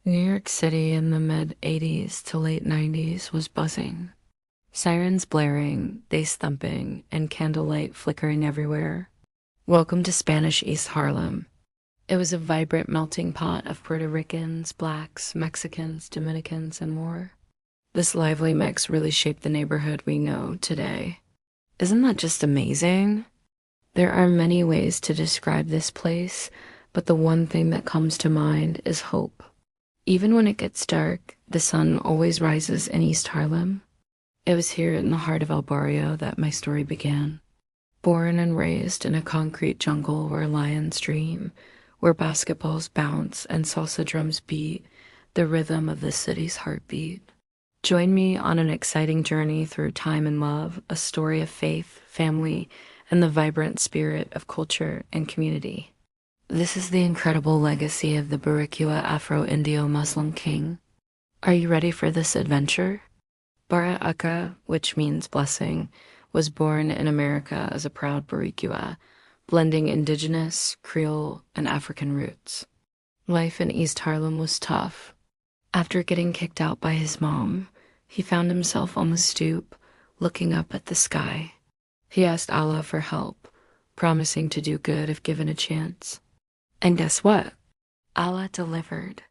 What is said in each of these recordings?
New York City in the mid-80s to late 90s was buzzing. Sirens blaring, bass thumping, and candlelight flickering everywhere. Welcome to Spanish East Harlem. It was a vibrant melting pot of Puerto Ricans, Blacks, Mexicans, Dominicans, and more. This lively mix really shaped the neighborhood we know today. Isn't that just amazing? There are many ways to describe this place, but the one thing that comes to mind is hope. Even when it gets dark, the sun always rises in East Harlem. It was here in the heart of El Barrio that my story began. Born and raised in a concrete jungle where lions dream, where basketballs bounce and salsa drums beat the rhythm of the city's heartbeat. Join me on an exciting journey through time and love, a story of faith, family, and the vibrant spirit of culture and community. This is the incredible legacy of the Boricua Afro-Indio Muslim king. Are you ready for this adventure? Bara'aka, which means blessing, was born in America as a proud Boricua, blending indigenous, Creole, and African roots. Life in East Harlem was tough. After getting kicked out by his mom, he found himself on the stoop, looking up at the sky. He asked Allah for help, promising to do good if given a chance. And guess what? Allah delivered.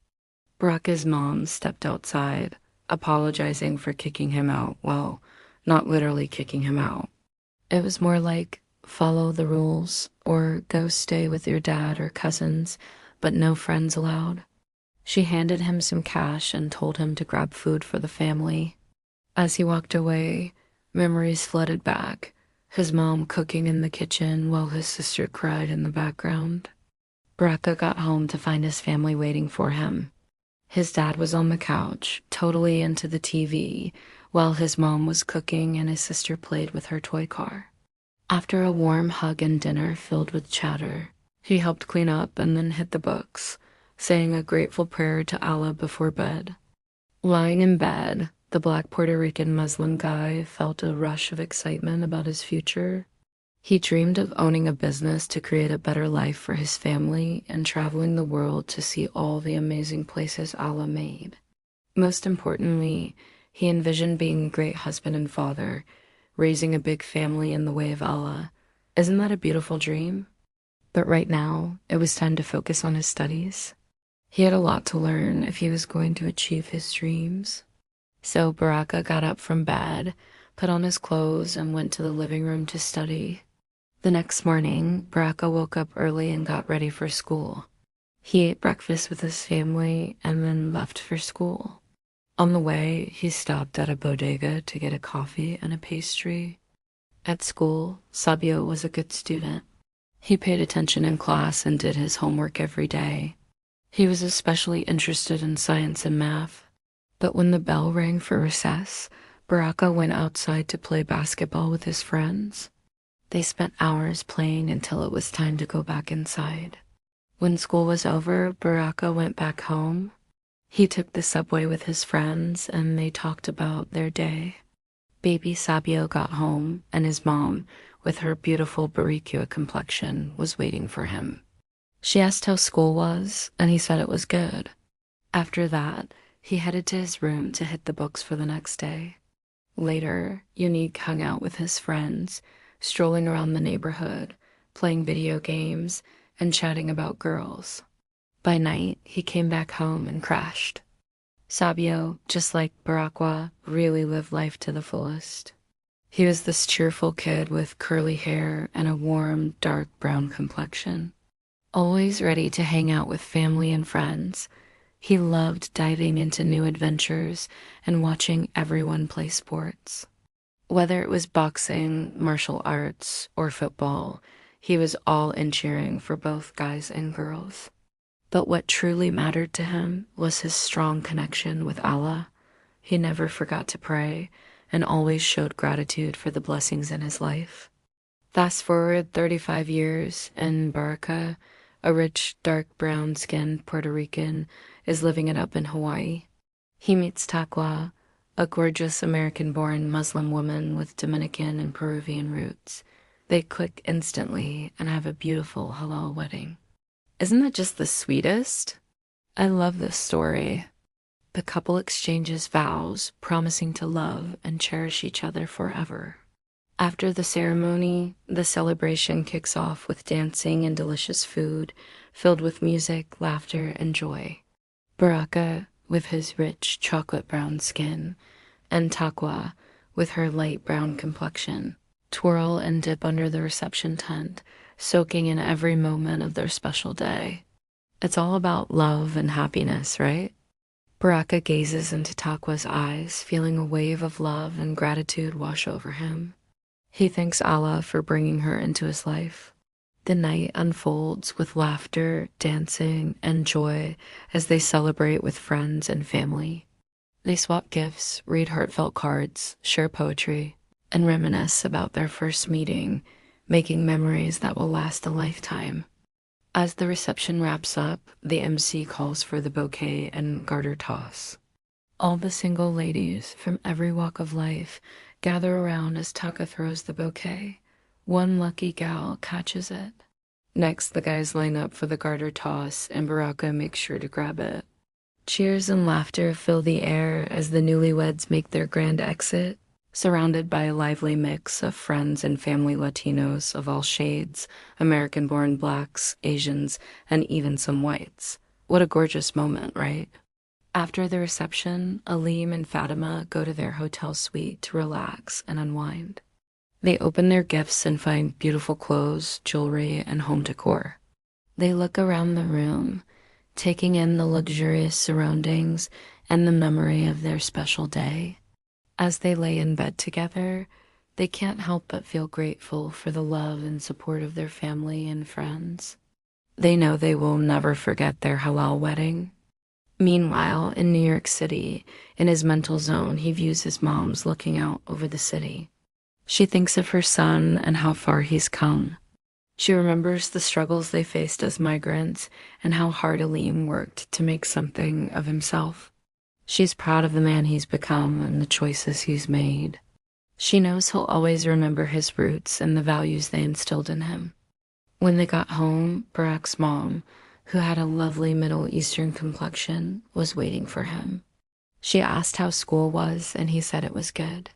Baraka's mom stepped outside, apologizing for kicking him out. Well, not literally kicking him out. It was more like, follow the rules, or go stay with your dad or cousins, but no friends allowed. She handed him some cash and told him to grab food for the family. As he walked away, memories flooded back, his mom cooking in the kitchen while his sister cried in the background. Baraka got home to find his family waiting for him. His dad was on the couch, totally into the TV, while his mom was cooking and his sister played with her toy car. After a warm hug and dinner filled with chatter, he helped clean up and then hit the books, saying a grateful prayer to Allah before bed. Lying in bed, the Black Puerto Rican Muslim guy felt a rush of excitement about his future. He dreamed of owning a business to create a better life for his family and traveling the world to see all the amazing places Allah made. Most importantly, he envisioned being a great husband and father, raising a big family in the way of Allah. Isn't that a beautiful dream? But right now, it was time to focus on his studies. He had a lot to learn if he was going to achieve his dreams. So Baraka got up from bed, put on his clothes, and went to the living room to study. The next morning, Baraka woke up early and got ready for school. He ate breakfast with his family and then left for school. On the way, he stopped at a bodega to get a coffee and a pastry. At school, Sabio was a good student. He paid attention in class and did his homework every day. He was especially interested in science and math. But when the bell rang for recess, Baraka went outside to play basketball with his friends. They spent hours playing until it was time to go back inside. When school was over, Baraka went back home. He took the subway with his friends and they talked about their day. Baby Sabio got home and his mom, with her beautiful Boricua complexion, was waiting for him. She asked how school was and he said it was good. After that, he headed to his room to hit the books for the next day. Later, Unique hung out with his friends, strolling around the neighborhood, playing video games, and chatting about girls. By night, he came back home and crashed. Sabio, just like Boricua, really lived life to the fullest. He was this cheerful kid with curly hair and a warm, dark brown complexion. Always ready to hang out with family and friends, he loved diving into new adventures and watching everyone play sports. Whether it was boxing, martial arts, or football, he was all in cheering for both guys and girls. But what truly mattered to him was his strong connection with Allah. He never forgot to pray and always showed gratitude for the blessings in his life. Fast forward 35 years, and Baraka, a rich, dark brown-skinned Puerto Rican, is living it up in Hawaii. He meets Taqwa, a gorgeous American-born Muslim woman with Dominican and Peruvian roots. They click instantly and have a beautiful halal wedding. Isn't that just the sweetest? I love this story. The couple exchanges vows, promising to love and cherish each other forever. After the ceremony, the celebration kicks off with dancing and delicious food, filled with music, laughter, and joy. Boricua, with his rich chocolate brown skin, and Taqwa, with her light brown complexion, twirl and dip under the reception tent, soaking in every moment of their special day. It's all about love and happiness, right? Boricua gazes into Taqwa's eyes, feeling a wave of love and gratitude wash over him. He thanks Allah for bringing her into his life. The night unfolds with laughter, dancing, and joy as they celebrate with friends and family. They swap gifts, read heartfelt cards, share poetry, and reminisce about their first meeting, making memories that will last a lifetime. As the reception wraps up, the MC calls for the bouquet and garter toss. All the single ladies from every walk of life gather around as Taka throws the bouquet. One lucky gal catches it. Next, the guys line up for the garter toss, and Boricua makes sure to grab it. Cheers and laughter fill the air as the newlyweds make their grand exit, surrounded by a lively mix of friends and family Latinos of all shades, American-born blacks, Asians, and even some whites. What a gorgeous moment, right? After the reception, Aleem and Fatima go to their hotel suite to relax and unwind. They open their gifts and find beautiful clothes, jewelry, and home decor. They look around the room, taking in the luxurious surroundings and the memory of their special day. As they lay in bed together, they can't help but feel grateful for the love and support of their family and friends. They know they will never forget their halal wedding. Meanwhile, in New York City, in his mental zone, he views his mom's looking out over the city. She thinks of her son and how far he's come. She remembers the struggles they faced as migrants and how hard Aleem worked to make something of himself. She's proud of the man he's become and the choices he's made. She knows he'll always remember his roots and the values they instilled in him. When they got home, Barack's mom, who had a lovely Middle Eastern complexion, was waiting for him. She asked how school was, and he said it was good.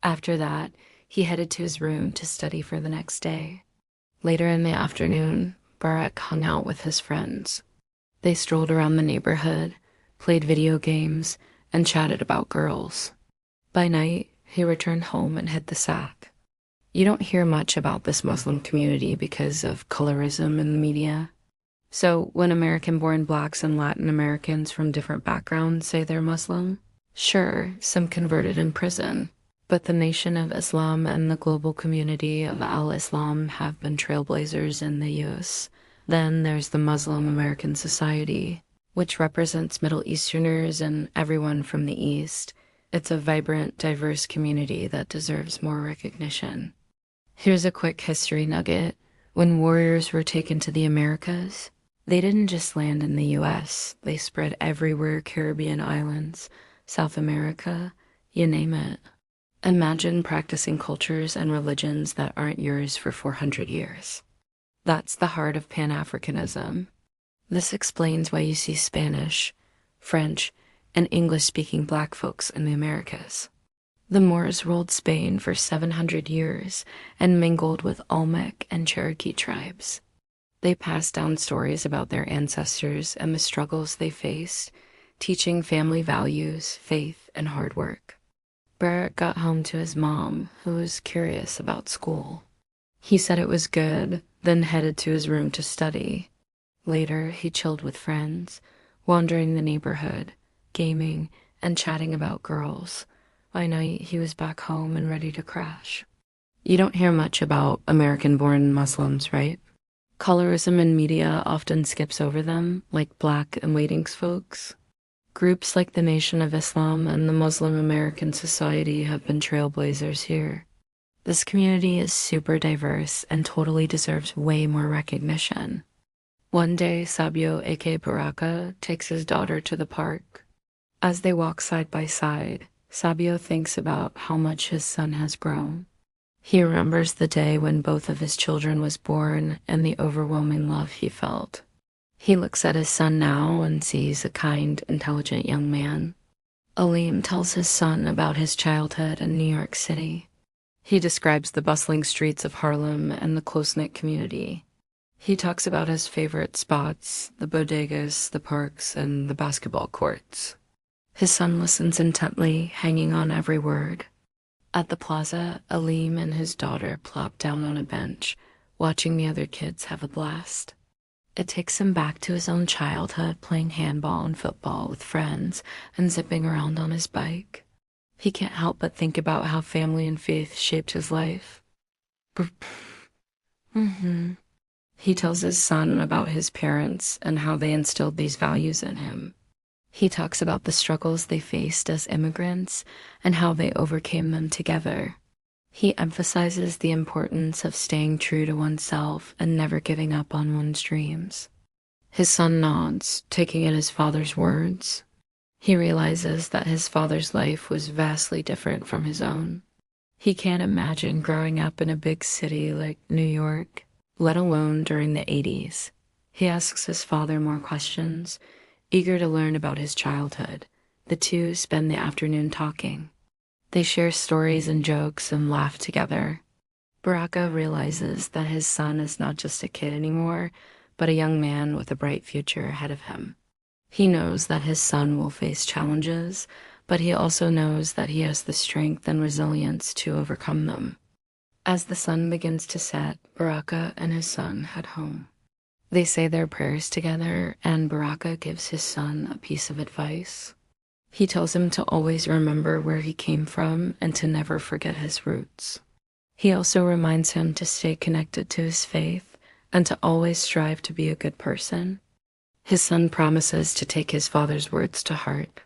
After that, he headed to his room to study for the next day. Later in the afternoon, Barack hung out with his friends. They strolled around the neighborhood, played video games, and chatted about girls. By night, he returned home and hit the sack. You don't hear much about this Muslim community because of colorism in the media. So when American-born blacks and Latin Americans from different backgrounds say they're Muslim, sure, some converted in prison, but the Nation of Islam and the global community of Al-Islam have been trailblazers in the U.S. Then there's the Muslim American Society, which represents Middle Easterners and everyone from the East. It's a vibrant, diverse community that deserves more recognition. Here's a quick history nugget. When warriors were taken to the Americas, they didn't just land in the U.S. They spread everywhere, Caribbean islands, South America, you name it. Imagine practicing cultures and religions that aren't yours for 400 years. That's the heart of Pan-Africanism. This explains why you see Spanish, French, and English-speaking black folks in the Americas. The Moors ruled Spain for 700 years and mingled with Olmec and Cherokee tribes. They passed down stories about their ancestors and the struggles they faced, teaching family values, faith, and hard work. Barrett got home to his mom, who was curious about school. He said it was good, then headed to his room to study. Later, he chilled with friends, wandering the neighborhood, gaming, and chatting about girls. By night, he was back home and ready to crash. You don't hear much about American-born Muslims, right? Colorism in media often skips over them, like black and waiting folks. Groups like the Nation of Islam and the Muslim American Society have been trailblazers here. This community is super diverse and totally deserves way more recognition. One day, Sabio, aka Boricua, takes his daughter to the park. As they walk side by side, Sabio thinks about how much his son has grown. He remembers the day when both of his children was born and the overwhelming love he felt. He looks at his son now and sees a kind, intelligent young man. Aleem tells his son about his childhood in New York City. He describes the bustling streets of Harlem and the close-knit community. He talks about his favorite spots, the bodegas, the parks, and the basketball courts. His son listens intently, hanging on every word. At the plaza, Aleem and his daughter plop down on a bench, watching the other kids have a blast. It takes him back to his own childhood, playing handball and football with friends and zipping around on his bike. He can't help but think about how family and faith shaped his life. He tells his son about his parents and how they instilled these values in him. He talks about the struggles they faced as immigrants and how they overcame them together. He emphasizes the importance of staying true to oneself and never giving up on one's dreams. His son nods, taking in his father's words. He realizes that his father's life was vastly different from his own. He can't imagine growing up in a big city like New York, let alone during the 80s. He asks his father more questions, eager to learn about his childhood. The two spend the afternoon talking. They share stories and jokes and laugh together. Boricua realizes that his son is not just a kid anymore, but a young man with a bright future ahead of him. He knows that his son will face challenges, but he also knows that he has the strength and resilience to overcome them. As the sun begins to set, Boricua and his son head home. They say their prayers together, and Boricua gives his son a piece of advice. He tells him to always remember where he came from and to never forget his roots. He also reminds him to stay connected to his faith and to always strive to be a good person. His son promises to take his father's words to heart.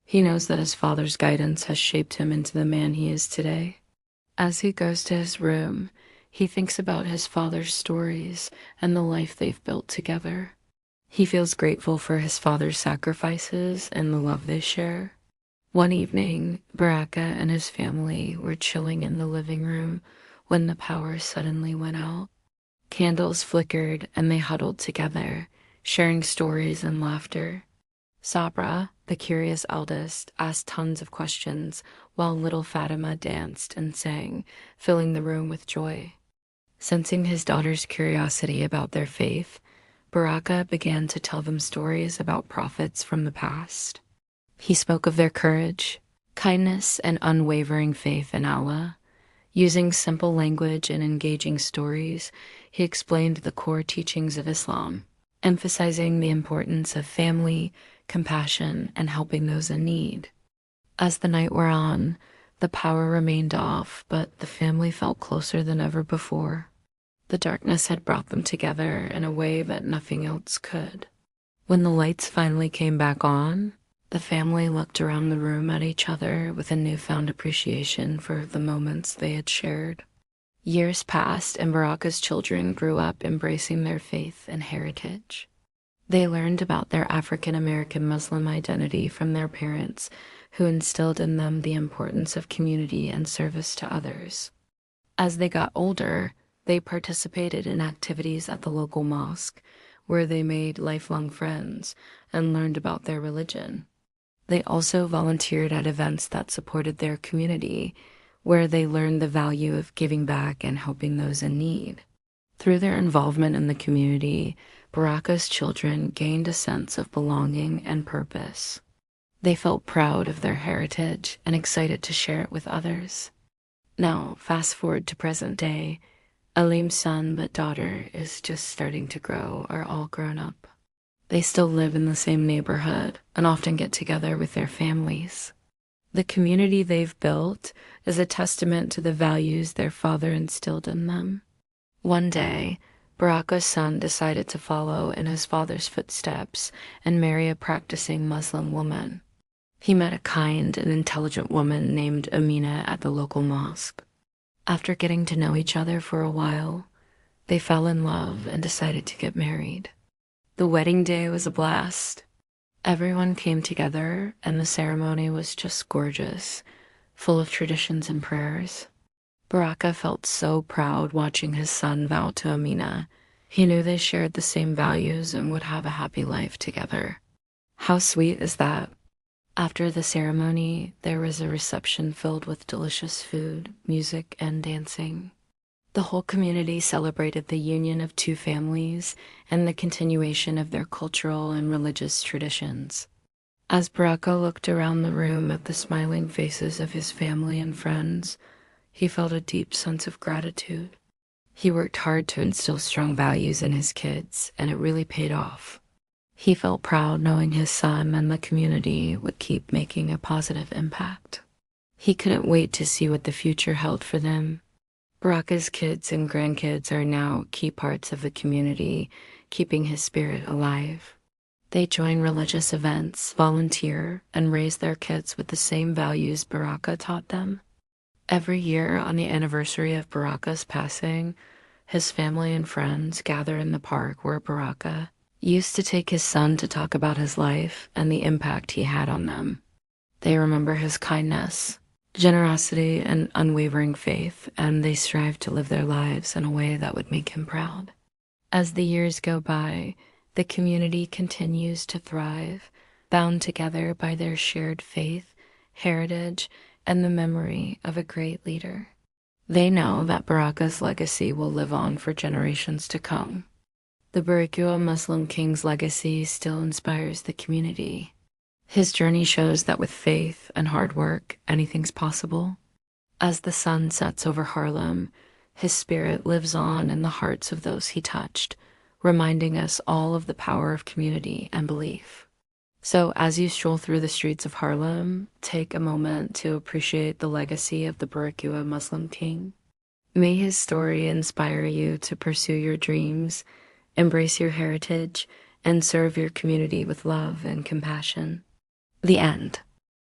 He knows that his father's guidance has shaped him into the man he is today. As he goes to his room, he thinks about his father's stories and the life they've built together. He feels grateful for his father's sacrifices and the love they share. One evening, Boricua and his family were chilling in the living room when the power suddenly went out. Candles flickered and they huddled together, sharing stories and laughter. Sabra, the curious eldest, asked tons of questions while little Fatima danced and sang, filling the room with joy. Sensing his daughter's curiosity about their faith, Boricua began to tell them stories about prophets from the past. He spoke of their courage, kindness, and unwavering faith in Allah. Using simple language and engaging stories, he explained the core teachings of Islam, emphasizing the importance of family, compassion, and helping those in need. As the night wore on, the power remained off, but the family felt closer than ever before. The darkness had brought them together in a way that nothing else could. When the lights finally came back on, the family looked around the room at each other with a newfound appreciation for the moments they had shared. Years passed, and Boricua's children grew up embracing their faith and heritage. They learned about their African-American Muslim identity from their parents, who instilled in them the importance of community and service to others. As they got older, they participated in activities at the local mosque, where they made lifelong friends and learned about their religion. They also volunteered at events that supported their community, where they learned the value of giving back and helping those in need. Through their involvement in the community, Boricua's children gained a sense of belonging and purpose. They felt proud of their heritage and excited to share it with others. Now, fast forward to present day, Aleem's son but daughter is just starting to grow, are all grown up. They still live in the same neighborhood and often get together with their families. The community they've built is a testament to the values their father instilled in them. One day, Boricua's son decided to follow in his father's footsteps and marry a practicing Muslim woman. He met a kind and intelligent woman named Amina at the local mosque. After getting to know each other for a while, they fell in love and decided to get married. The wedding day was a blast. Everyone came together, and the ceremony was just gorgeous, full of traditions and prayers. Boricua felt so proud watching his son vow to Amina. He knew they shared the same values and would have a happy life together. How sweet is that? After the ceremony, there was a reception filled with delicious food, music, and dancing. The whole community celebrated the union of two families and the continuation of their cultural and religious traditions. As Baraka looked around the room at the smiling faces of his family and friends, he felt a deep sense of gratitude. He worked hard to instill strong values in his kids, and it really paid off. He felt proud knowing his son and the community would keep making a positive impact. He couldn't wait to see what the future held for them. Baraka's kids and grandkids are now key parts of the community, keeping his spirit alive. They join religious events, volunteer, and raise their kids with the same values Baraka taught them. Every year on the anniversary of Baraka's passing, his family and friends gather in the park where Baraka used to take his son to talk about his life and the impact he had on them. They remember his kindness, generosity, and unwavering faith, and they strive to live their lives in a way that would make him proud. As the years go by, the community continues to thrive, bound together by their shared faith, heritage, and the memory of a great leader. They know that Baraka's legacy will live on for generations to come. The Boricua Muslim king's legacy still inspires the community. His journey shows that with faith and hard work, anything's possible. As the sun sets over Harlem, his spirit lives on in the hearts of those he touched, reminding us all of the power of community and belief. So as you stroll through the streets of Harlem, take a moment to appreciate the legacy of the Boricua Muslim king. May his story inspire you to pursue your dreams, embrace your heritage, and serve your community with love and compassion. The end.